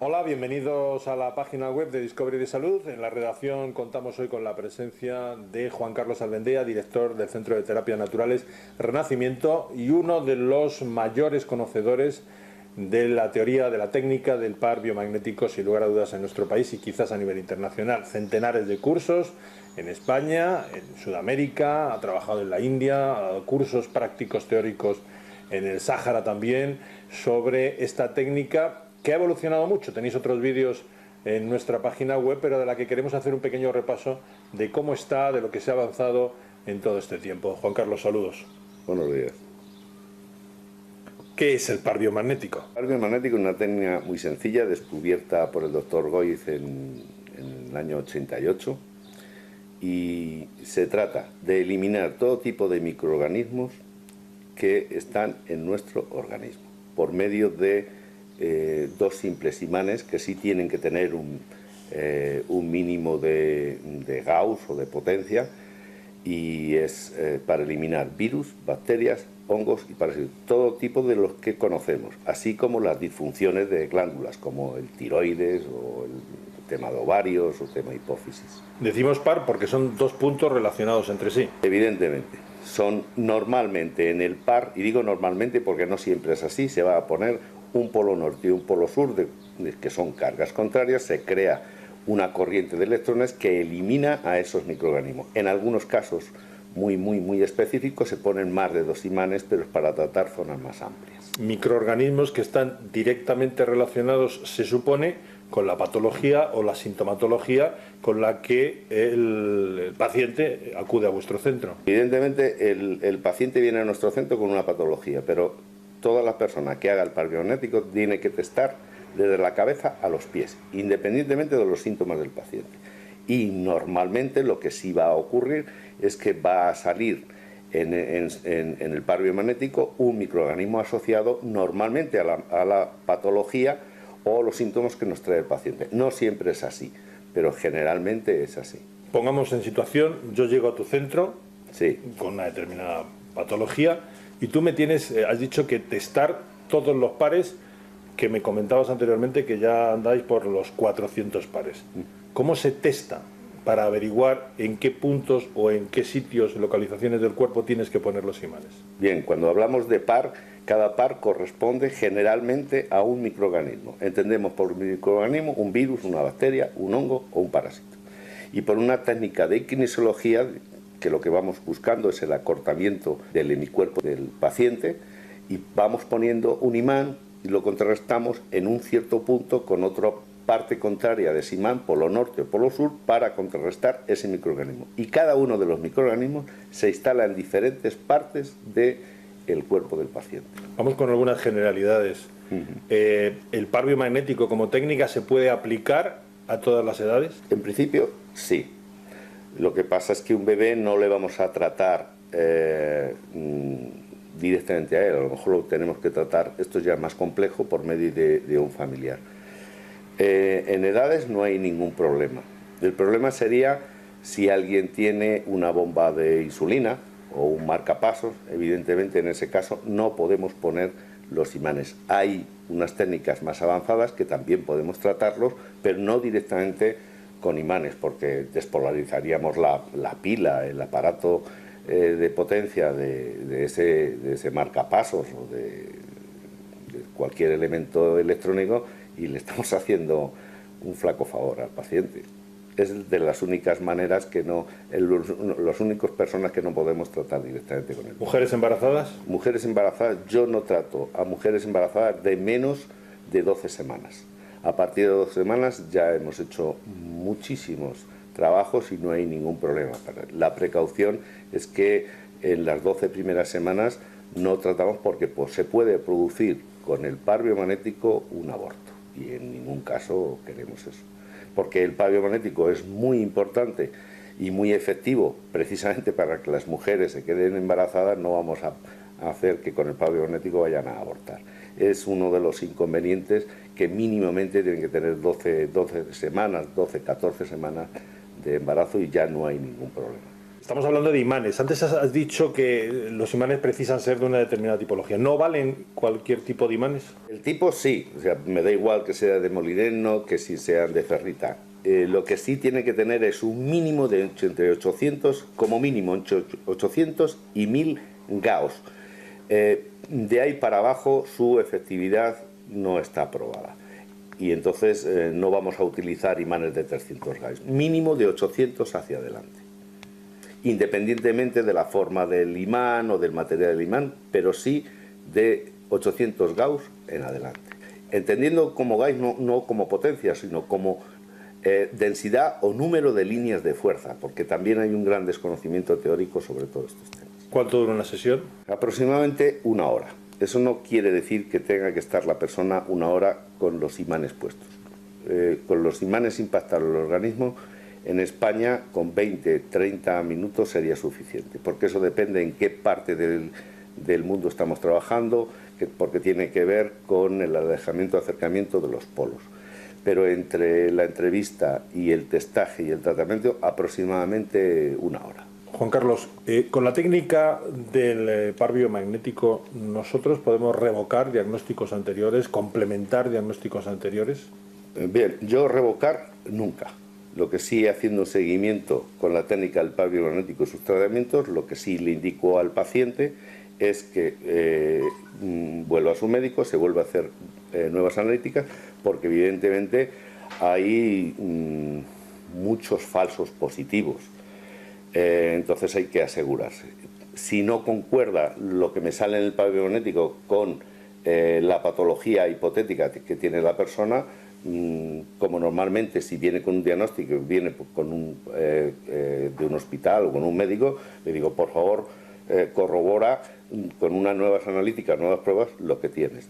Hola, bienvenidos a la página web de Discovery de Salud. En la redacción contamos hoy con la presencia de Juan Carlos Albendea, director del Centro de Terapias Naturales Renacimiento y uno de los mayores conocedores de la teoría, de la técnica del par biomagnético, sin lugar a dudas, en nuestro país y quizás a nivel internacional. Centenares de cursos en España, en Sudamérica, ha trabajado en la India, ha dado cursos prácticos teóricos en el Sáhara también sobre esta técnica que ha evolucionado mucho. Tenéis otros vídeos en nuestra página web, pero de la que queremos hacer un pequeño repaso de cómo está, de lo que se ha avanzado en todo este tiempo. Juan Carlos, saludos. Buenos días. ¿Qué es el par biomagnético? El par biomagnético es una técnica muy sencilla, descubierta por el doctor Goiz en el año 88, y se trata de eliminar todo tipo de microorganismos que están en nuestro organismo por medio de dos simples imanes que sí tienen que tener un mínimo de Gauss o de potencia, y es para eliminar virus, bacterias, hongos y parásitos, todo tipo de los que conocemos, así como las disfunciones de glándulas como el tiroides o el tema de ovarios o tema hipófisis. Decimos par porque son dos puntos relacionados entre sí. Evidentemente, son normalmente en el par, y digo normalmente porque no siempre es así, se va a poner un polo norte y un polo sur, que son cargas contrarias, se crea una corriente de electrones que elimina a esos microorganismos. En algunos casos muy específicos se ponen más de dos imanes, pero es para tratar zonas más amplias. Microorganismos que están directamente relacionados, se supone, con la patología o la sintomatología con la que el paciente acude a vuestro centro. Evidentemente el paciente viene a nuestro centro con una patología, pero toda la persona que haga el par biomagnético tiene que testar desde la cabeza a los pies, independientemente de los síntomas del paciente. Y normalmente lo que sí va a ocurrir es que va a salir en el par biomagnético un microorganismo asociado normalmente a la patología o los síntomas que nos trae el paciente. No siempre es así, pero generalmente es así. Pongamos en situación, yo llego a tu centro, sí, con una determinada patología, y tú me tienes, has dicho que testar todos los pares, que me comentabas anteriormente que ya andáis por los 400 pares. ¿Cómo se testa para averiguar en qué puntos o en qué sitios, localizaciones del cuerpo tienes que poner los imanes? Bien, cuando hablamos de par, cada par corresponde generalmente a un microorganismo. Entendemos por microorganismo un virus, una bacteria, un hongo o un parásito. Y por una técnica de kinesiología, que lo que vamos buscando es el acortamiento del hemicuerpo del paciente, y vamos poniendo un imán y lo contrarrestamos en un cierto punto con otra parte contraria de ese imán, polo norte o polo sur, para contrarrestar ese microorganismo. Y cada uno de los microorganismos se instala en diferentes partes del cuerpo del paciente. Vamos con algunas generalidades. ¿El par biomagnético como técnica se puede aplicar a todas las edades? En principio, sí. Lo que pasa es que un bebé no le vamos a tratar directamente a él, a lo mejor lo tenemos que tratar, esto es ya más complejo, por medio de un familiar. En edades no hay ningún problema. El problema sería si alguien tiene una bomba de insulina o un marcapasos. Evidentemente en ese caso no podemos poner los imanes. Hay unas técnicas más avanzadas que también podemos tratarlos, pero no directamente con imanes, porque despolarizaríamos la pila, el aparato de potencia de ese marcapasos o de cualquier elemento electrónico, y le estamos haciendo un flaco favor al paciente. Es de las únicas maneras que no, las únicas personas que no podemos tratar directamente con él. ¿Mujeres embarazadas? Mujeres embarazadas, yo no trato a mujeres embarazadas de menos de 12 semanas. A partir de 12 semanas ya hemos hecho muchísimos trabajos y no hay ningún problema. La precaución es que en las 12 primeras semanas no tratamos, porque pues, se puede producir con el par biomagnético un aborto, y en ningún caso queremos eso, porque el par biomagnético es muy importante y muy efectivo precisamente para que las mujeres se queden embarazadas. No vamos a hacer que con el par biomagnético vayan a abortar. Es uno de los inconvenientes, que mínimamente tienen que tener 12 semanas, 12, 14 semanas de embarazo, y ya no hay ningún problema. Estamos hablando de imanes. Antes has dicho que los imanes precisan ser de una determinada tipología. ¿No valen cualquier tipo de imanes? El tipo sí, o sea, me da igual que sea de molibdeno que si sean de ferrita. Lo que sí tiene que tener es un mínimo de entre 800, como mínimo entre 800 y 1000 Gauss. De ahí para abajo su efectividad no está aprobada. Y entonces no vamos a utilizar imanes de 300 Gauss. Mínimo de 800 hacia adelante. Independientemente de la forma del imán o del material del imán, pero sí de 800 Gauss en adelante. Entendiendo como Gauss no como potencia, sino como densidad o número de líneas de fuerza, porque también hay un gran desconocimiento teórico sobre todos estos temas. ¿Cuánto dura una sesión? Aproximadamente 1 hora. Eso no quiere decir que tenga que estar la persona 1 hora con los imanes puestos. Con los imanes impactar el organismo, en España con 20-30 minutos sería suficiente, porque eso depende en qué parte del mundo estamos trabajando, porque tiene que ver con el alejamiento, acercamiento de los polos. Pero entre la entrevista y el testaje y el tratamiento, aproximadamente 1 hora. Juan Carlos, con la técnica del par biomagnético, ¿nosotros podemos revocar diagnósticos anteriores, complementar diagnósticos anteriores? Bien, yo revocar nunca. Lo que sí, haciendo un seguimiento con la técnica del par biomagnético y sus tratamientos, lo que sí le indico al paciente es que vuelva a su médico, se vuelva a hacer nuevas analíticas, porque evidentemente hay muchos falsos positivos. Entonces hay que asegurarse. Si no concuerda lo que me sale en el par biomagnético con la patología hipotética que tiene la persona, como normalmente si viene con un diagnóstico, viene con de un hospital o con un médico, le digo, por favor, corrobora con unas nuevas analíticas, nuevas pruebas, lo que tienes.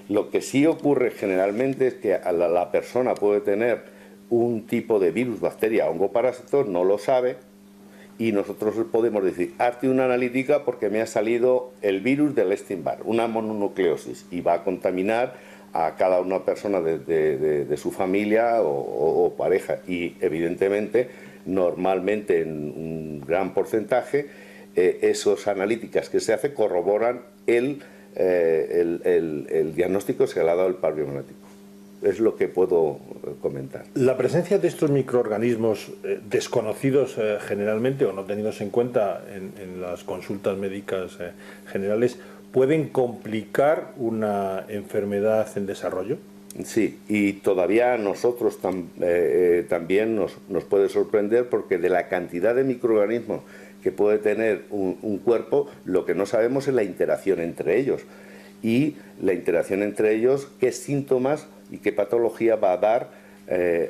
Lo que sí ocurre generalmente es que la persona puede tener un tipo de virus, bacteria, hongo, parásito, no lo sabe, y nosotros podemos decir, hazte una analítica porque me ha salido el virus del Epstein-Barr, una mononucleosis, y va a contaminar a cada una persona de su familia o pareja, y evidentemente, normalmente en un gran porcentaje, esas analíticas que se hace corroboran el diagnóstico que se le ha dado el par biomagnético. Es lo que puedo comentar. La presencia de estos microorganismos desconocidos generalmente o no tenidos en cuenta en las consultas médicas generales, ¿pueden complicar una enfermedad en desarrollo? Sí, y todavía a nosotros también nos puede sorprender, porque de la cantidad de microorganismos que puede tener un cuerpo, lo que no sabemos es la interacción entre ellos. Y la interacción entre ellos, qué síntomas y qué patología va a dar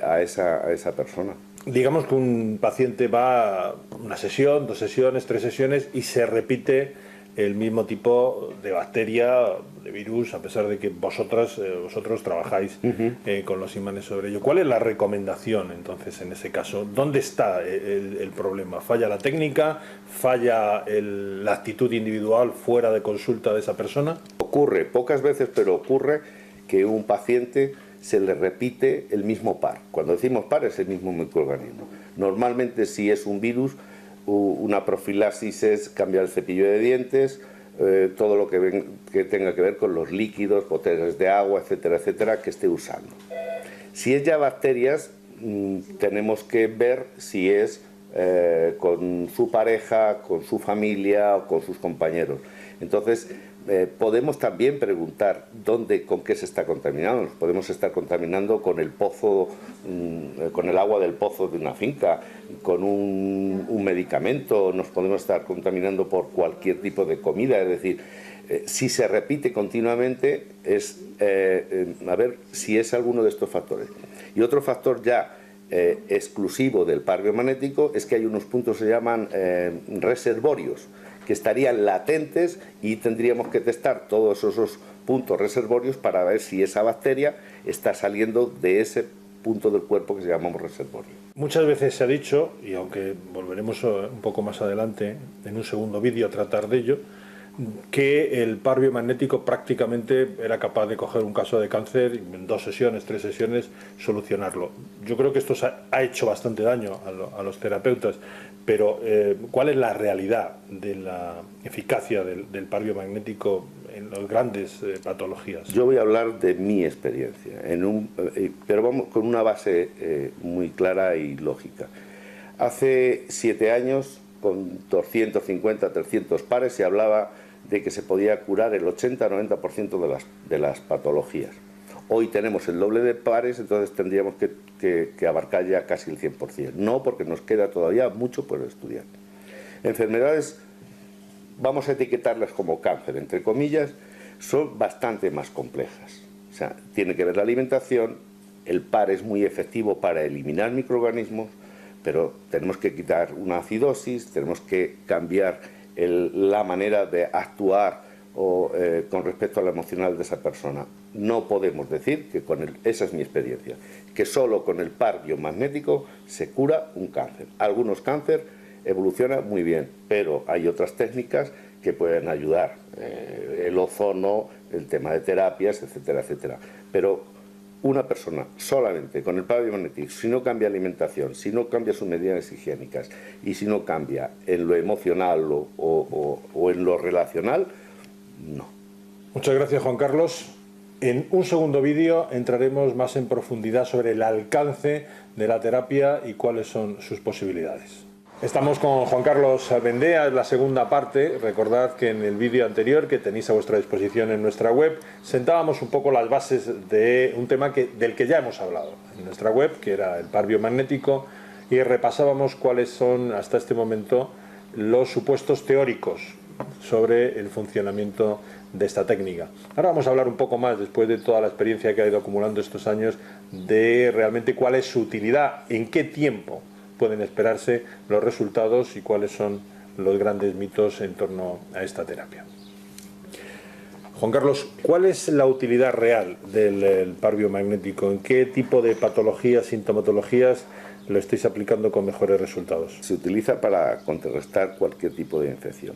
a esa persona. Digamos que un paciente va a una sesión, 2 sesiones, 3 sesiones y se repite el mismo tipo de bacteria, de virus, a pesar de que vosotros trabajáis con los imanes sobre ello. ¿Cuál es la recomendación entonces en ese caso? ¿Dónde está el problema? ¿Falla la técnica? ¿Falla la actitud individual fuera de consulta de esa persona? Ocurre, pocas veces, pero ocurre que un paciente se le repite el mismo par. Cuando decimos par es el mismo microorganismo. Normalmente, si es un virus, una profilaxis es cambiar el cepillo de dientes, todo lo que tenga que ver con los líquidos, botellas de agua, etcétera, etcétera, que esté usando. Si es ya bacterias, tenemos que ver si es con su pareja, con su familia o con sus compañeros. Entonces, podemos también preguntar con qué se está contaminando. Nos podemos estar contaminando con el pozo, con el agua del pozo de una finca, con un medicamento, nos podemos estar contaminando por cualquier tipo de comida. Es decir, si se repite continuamente, es a ver si es alguno de estos factores. Y otro factor ya exclusivo del par biomagnético es que hay unos puntos que se llaman reservorios, que estarían latentes, y tendríamos que testar todos esos puntos reservorios para ver si esa bacteria está saliendo de ese punto del cuerpo que se llamamos reservorio. Muchas veces se ha dicho, y aunque volveremos un poco más adelante en un segundo vídeo a tratar de ello, que el par biomagnético prácticamente era capaz de coger un caso de cáncer y en 2 sesiones, 3 sesiones solucionarlo. Yo creo que esto ha hecho bastante daño a los terapeutas, pero ¿cuál es la realidad de la eficacia del par biomagnético en las grandes patologías? Yo voy a hablar de mi experiencia, pero vamos con una base muy clara y lógica. Hace 7 años, con 250, 300 pares, se hablaba de que se podía curar el 80-90% de las patologías. Hoy tenemos el doble de pares, entonces tendríamos que abarcar ya casi el 100%. No, porque nos queda todavía mucho por estudiar. Enfermedades, vamos a etiquetarlas como cáncer, entre comillas, son bastante más complejas. O sea, tiene que ver la alimentación, el par es muy efectivo para eliminar microorganismos, pero tenemos que quitar una acidosis, tenemos que cambiar la manera de actuar con respecto a lo emocional de esa persona. No podemos decir que esa es mi experiencia, que solo con el par biomagnético se cura un cáncer. Algunos cánceres evolucionan muy bien, pero hay otras técnicas que pueden ayudar, el ozono, el tema de terapias, etcétera, etcétera. Pero una persona solamente con el par biomagnético, si no cambia alimentación, si no cambia sus medidas higiénicas y si no cambia en lo emocional o en lo relacional, no. Muchas gracias, Juan Carlos. En un segundo vídeo entraremos más en profundidad sobre el alcance de la terapia y cuáles son sus posibilidades. Estamos con Juan Carlos Albendea, es la segunda parte. Recordad que en el vídeo anterior, que tenéis a vuestra disposición en nuestra web, sentábamos un poco las bases de un tema del que ya hemos hablado en nuestra web, que era el par biomagnético, y repasábamos cuáles son hasta este momento los supuestos teóricos sobre el funcionamiento de esta técnica. Ahora vamos a hablar un poco más, después de toda la experiencia que ha ido acumulando estos años, de realmente cuál es su utilidad, en qué tiempo pueden esperarse los resultados y cuáles son los grandes mitos en torno a esta terapia. Juan Carlos, ¿cuál es la utilidad real del par biomagnético? ¿En qué tipo de patologías, sintomatologías lo estáis aplicando con mejores resultados? Se utiliza para contrarrestar cualquier tipo de infección,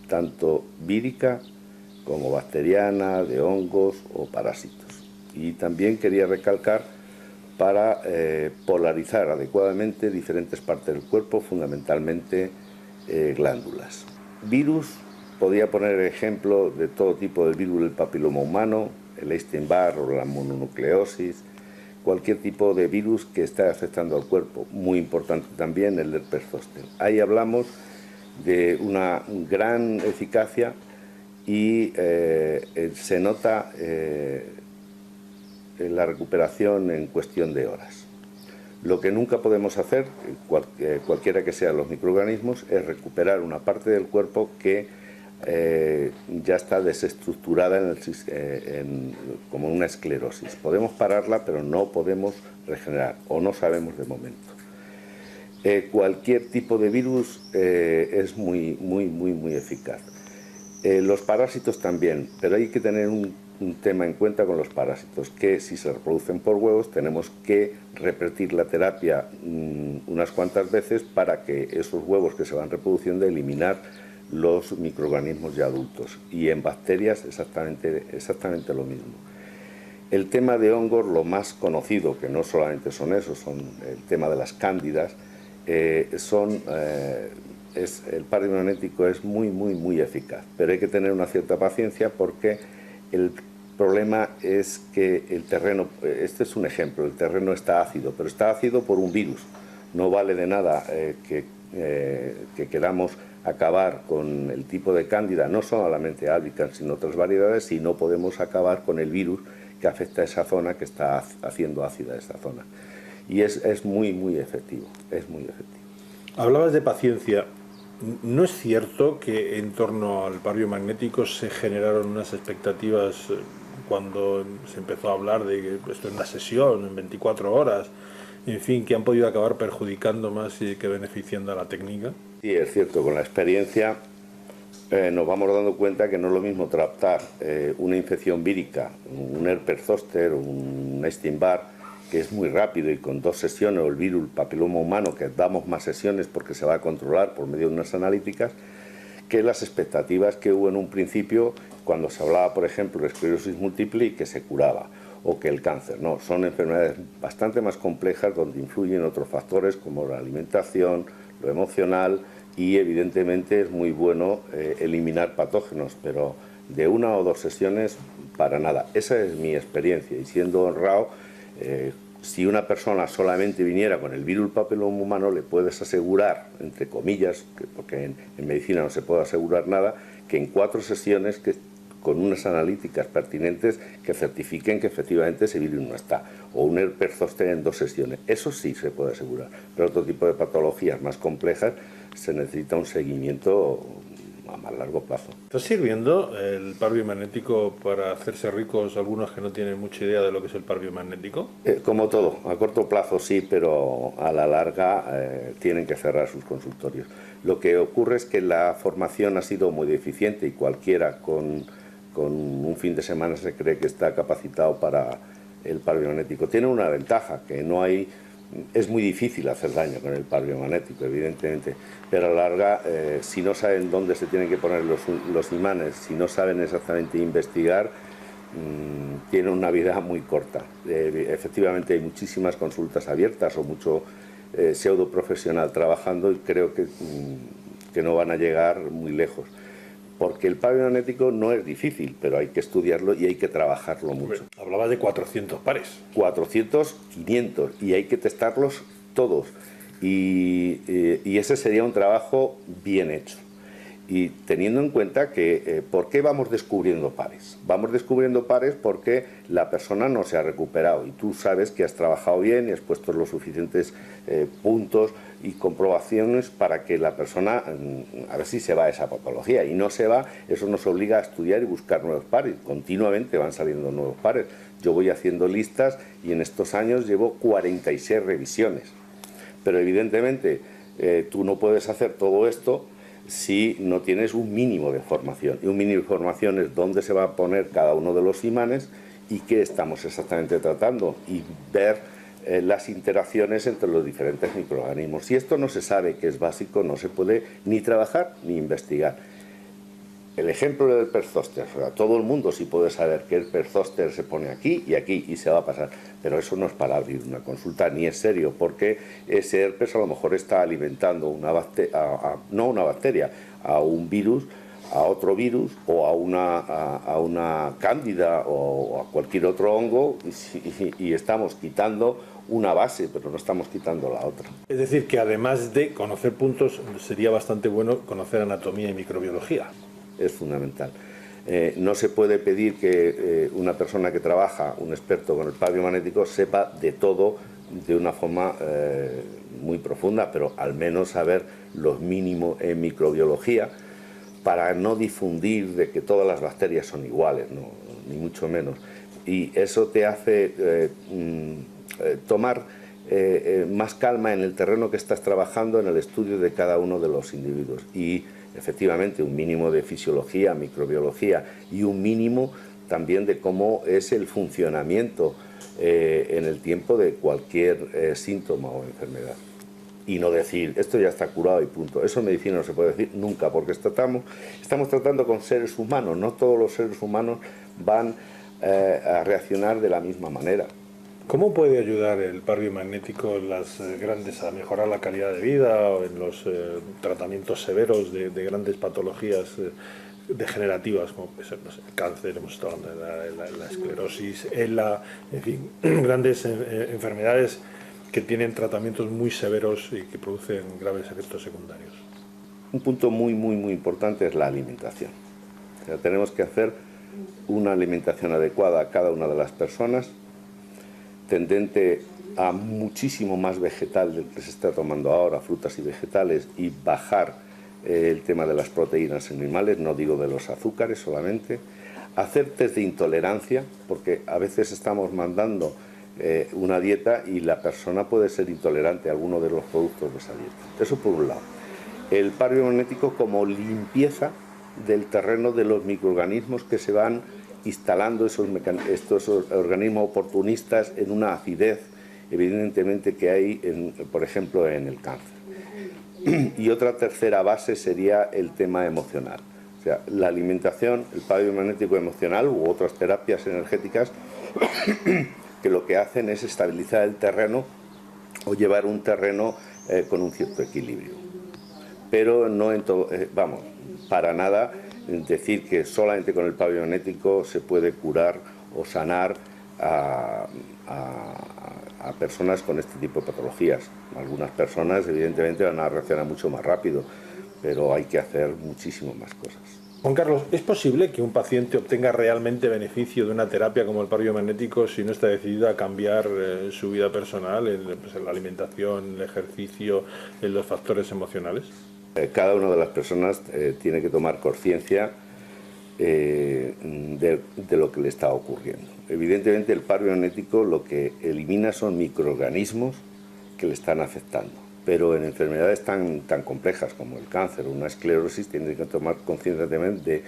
tanto vírica como bacteriana, de hongos o parásitos. Y también quería recalcar para polarizar adecuadamente diferentes partes del cuerpo, fundamentalmente glándulas. Virus, podría poner ejemplo de todo tipo de virus del papiloma humano, el Epstein-Barr o la mononucleosis, cualquier tipo de virus que esté afectando al cuerpo. Muy importante también el herpes zóster. Ahí hablamos de una gran eficacia y se nota la recuperación en cuestión de horas. Lo que nunca podemos hacer, cualquiera que sean los microorganismos, es recuperar una parte del cuerpo que ya está desestructurada como una esclerosis. Podemos pararla, pero no podemos regenerar, o no sabemos de momento. Cualquier tipo de virus es muy eficaz. Los parásitos también, pero hay que tener un tema en cuenta con los parásitos, que si se reproducen por huevos tenemos que repetir la terapia unas cuantas veces para que esos huevos que se van reproduciendo eliminar los microorganismos ya adultos, y en bacterias exactamente lo mismo. El tema de hongos, lo más conocido, que no solamente son esos, son el tema de las cándidas, el par biomagnético es muy eficaz, pero hay que tener una cierta paciencia porque el problema es que el terreno, este es un ejemplo, el terreno está ácido, pero está ácido por un virus. No vale de nada que queramos acabar con el tipo de cándida, no solamente albicans, sino otras variedades, si no podemos acabar con el virus que afecta a esa zona, que está haciendo ácida esa zona. Y es muy efectivo, es muy efectivo. Hablabas de paciencia. ¿No es cierto que en torno al par biomagnético se generaron unas expectativas cuando se empezó a hablar de que esto es una sesión en 24 horas, en fin, que han podido acabar perjudicando más que beneficiando a la técnica? Sí, es cierto, con la experiencia nos vamos dando cuenta que no es lo mismo tratar una infección vírica, un herpes zóster, un Epstein-Barr, que es muy rápido y con 2 sesiones, o el virus, el papiloma humano, que damos más sesiones porque se va a controlar por medio de unas analíticas, que las expectativas que hubo en un principio cuando se hablaba, por ejemplo, de esclerosis múltiple y que se curaba, o que el cáncer. No, son enfermedades bastante más complejas donde influyen otros factores como la alimentación, lo emocional, y evidentemente es muy bueno eliminar patógenos, pero de 1 o 2 sesiones para nada. Esa es mi experiencia, y siendo honrado, si una persona solamente viniera con el virus papiloma humano, le puedes asegurar, entre comillas, porque en medicina no se puede asegurar nada, que en 4 sesiones, con unas analíticas pertinentes, que certifiquen que efectivamente ese virus no está, o un herpes zóster en 2 sesiones. Eso sí se puede asegurar, pero otro tipo de patologías más complejas se necesita un seguimiento a más largo plazo. ¿Está sirviendo el par biomagnético para hacerse ricos algunos que no tienen mucha idea de lo que es el par biomagnético? Como todo, a corto plazo sí, pero a la larga tienen que cerrar sus consultorios. Lo que ocurre es que la formación ha sido muy deficiente y cualquiera con un fin de semana se cree que está capacitado para el par biomagnético. Tiene una ventaja, que no hay... Es muy difícil hacer daño con el par biomagnético, evidentemente, pero a la larga, si no saben dónde se tienen que poner los imanes, si no saben exactamente investigar, tiene una vida muy corta. Efectivamente hay muchísimas consultas abiertas o mucho pseudo profesional trabajando, y creo que no van a llegar muy lejos. Porque el par biomagnético no es difícil, pero hay que estudiarlo y hay que trabajarlo mucho. Hablaba de 400 pares. 400, 500, y hay que testarlos todos. Y ese sería un trabajo bien hecho. Y teniendo en cuenta que, ¿por qué vamos descubriendo pares? Vamos descubriendo pares porque la persona no se ha recuperado, y tú sabes que has trabajado bien y has puesto los suficientes puntos y comprobaciones para que la persona, a ver si se va esa patología, y no se va, eso nos obliga a estudiar y buscar nuevos pares. Continuamente van saliendo nuevos pares. Yo voy haciendo listas y en estos años llevo 46 revisiones. Pero evidentemente tú no puedes hacer todo esto si no tienes un mínimo de formación. Y un mínimo de formación es dónde se va a poner cada uno de los imanes y qué estamos exactamente tratando, y ver las interacciones entre los diferentes microorganismos. Si esto no se sabe, que es básico, no se puede ni trabajar ni investigar. El ejemplo del herpes zóster, o sea, todo el mundo sí puede saber que el herpes zóster se pone aquí y se va a pasar, pero eso no es para abrir una consulta, ni es serio, porque ese herpes a lo mejor está alimentando no una bacteria, a un virus, a otro virus, o a una cándida o a cualquier otro hongo, y estamos quitando una base, pero no estamos quitando la otra. Es decir, que además de conocer puntos, sería bastante bueno conocer anatomía y microbiología. Es fundamental. No se puede pedir que una persona que trabaja, un experto con el par biomagnético, sepa de todo de una forma muy profunda, pero al menos saber lo mínimo en microbiología, para no difundir de que todas las bacterias son iguales, no, ni mucho menos. Y eso te hace tomar más calma en el terreno que estás trabajando, en el estudio de cada uno de los individuos. Y efectivamente un mínimo de fisiología, microbiología, y un mínimo también de cómo es el funcionamiento en el tiempo de cualquier síntoma o enfermedad. Y no decir, esto ya está curado y punto. Eso en medicina no se puede decir nunca, porque estamos tratando con seres humanos. No todos los seres humanos van a reaccionar de la misma manera. ¿Cómo puede ayudar el par biomagnético en las grandes a mejorar la calidad de vida, o en los tratamientos severos de grandes patologías degenerativas, como puede ser, no sé, el cáncer, hemos estado hablando de la esclerosis, en fin, grandes enfermedades que tienen tratamientos muy severos y que producen graves efectos secundarios? Un punto muy importante es la alimentación. O sea, tenemos que hacer una alimentación adecuada a cada una de las personas, tendente a muchísimo más vegetal del que se está tomando ahora, frutas y vegetales, y bajar el tema de las proteínas animales, no digo de los azúcares solamente. Hacer test de intolerancia, porque a veces estamos mandando una dieta y la persona puede ser intolerante a alguno de los productos de esa dieta. Eso por un lado. El par biomagnético como limpieza del terreno de los microorganismos que se van instalando, estos organismos oportunistas, en una acidez evidentemente que hay, por ejemplo, en el cáncer. Y otra tercera base sería el tema emocional. O sea, la alimentación, el par biomagnético emocional u otras terapias energéticas que lo que hacen es estabilizar el terreno o llevar un terreno con un cierto equilibrio. Pero no vamos, para nada decir que solamente con el par biomagnético se puede curar o sanar a personas con este tipo de patologías. Algunas personas evidentemente van a reaccionar mucho más rápido, pero hay que hacer muchísimas más cosas. Juan Carlos, ¿es posible que un paciente obtenga realmente beneficio de una terapia como el par biomagnético si no está decidido a cambiar su vida personal, en la alimentación, el ejercicio, en los factores emocionales? Cada una de las personas tiene que tomar conciencia de lo que le está ocurriendo. Evidentemente el par biomagnético lo que elimina son microorganismos que le están afectando, pero en enfermedades tan complejas como el cáncer o una esclerosis tiene que tomar conciencia también de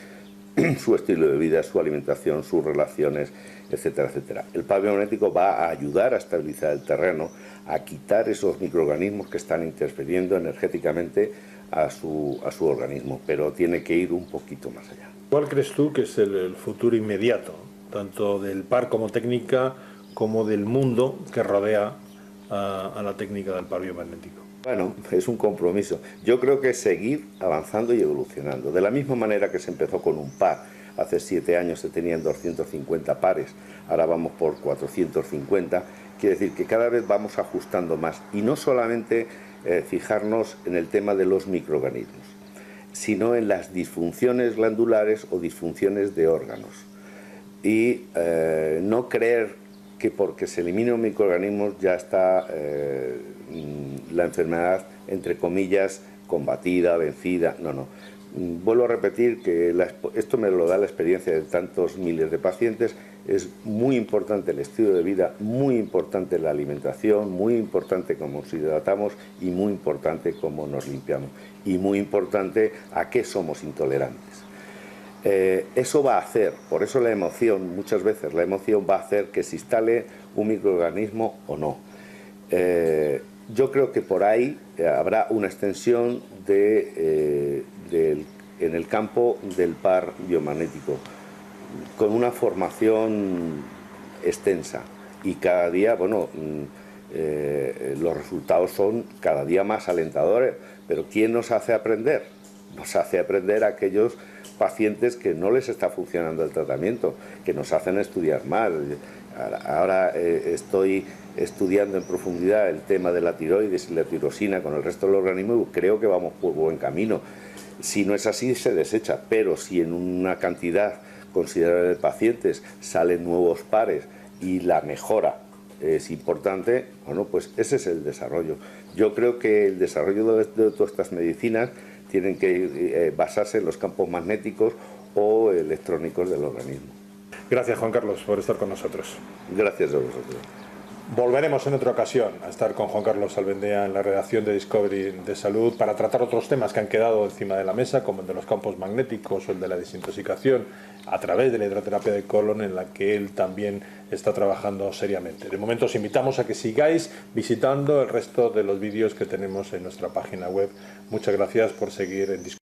su estilo de vida, su alimentación, sus relaciones, etcétera, etcétera. El par biomagnético va a ayudar a estabilizar el terreno, a quitar esos microorganismos que están interfiriendo energéticamente a su organismo, pero tiene que ir un poquito más allá. ¿Cuál crees tú que es el futuro inmediato, tanto del par como técnica, como del mundo que rodea a la técnica del par biomagnético? Bueno, es un compromiso. Yo creo que seguir avanzando y evolucionando. De la misma manera que se empezó con un par. Hace 7 años se tenían 250 pares, ahora vamos por 450. Quiere decir que cada vez vamos ajustando más. Y no solamente fijarnos en el tema de los microorganismos, sino en las disfunciones glandulares o disfunciones de órganos. Y no creer que porque se eliminen los microorganismos ya está la enfermedad, entre comillas, combatida, vencida. No, no. Vuelvo a repetir que esto me lo da la experiencia de tantos miles de pacientes. Es muy importante el estilo de vida, muy importante la alimentación, muy importante cómo nos hidratamos y muy importante cómo nos limpiamos. Y muy importante a qué somos intolerantes. Eso va a hacer, por eso la emoción, muchas veces la emoción va a hacer que se instale un microorganismo o no. Yo creo que por ahí habrá una extensión en el campo del par biomagnético, con una formación extensa y cada día, bueno, los resultados son cada día más alentadores, pero ¿quién nos hace aprender? Nos hace aprender a aquellos pacientes que no les está funcionando el tratamiento, que nos hacen estudiar más. Ahora estoy estudiando en profundidad el tema de la tiroides y la tirosina con el resto del organismo y creo que vamos por buen camino. Si no es así, se desecha, pero si en una cantidad considerable de pacientes salen nuevos pares y la mejora es importante, bueno, pues ese es el desarrollo. Yo creo que el desarrollo de todas estas medicinas tienen que basarse en los campos magnéticos o electrónicos del organismo. Gracias, Juan Carlos, por estar con nosotros. Gracias a vosotros. Volveremos en otra ocasión a estar con Juan Carlos Albendea en la redacción de Discovery de Salud para tratar otros temas que han quedado encima de la mesa, como el de los campos magnéticos o el de la desintoxicación a través de la hidroterapia de colon, en la que él también está trabajando seriamente. De momento os invitamos a que sigáis visitando el resto de los vídeos que tenemos en nuestra página web. Muchas gracias por seguir en Discovery.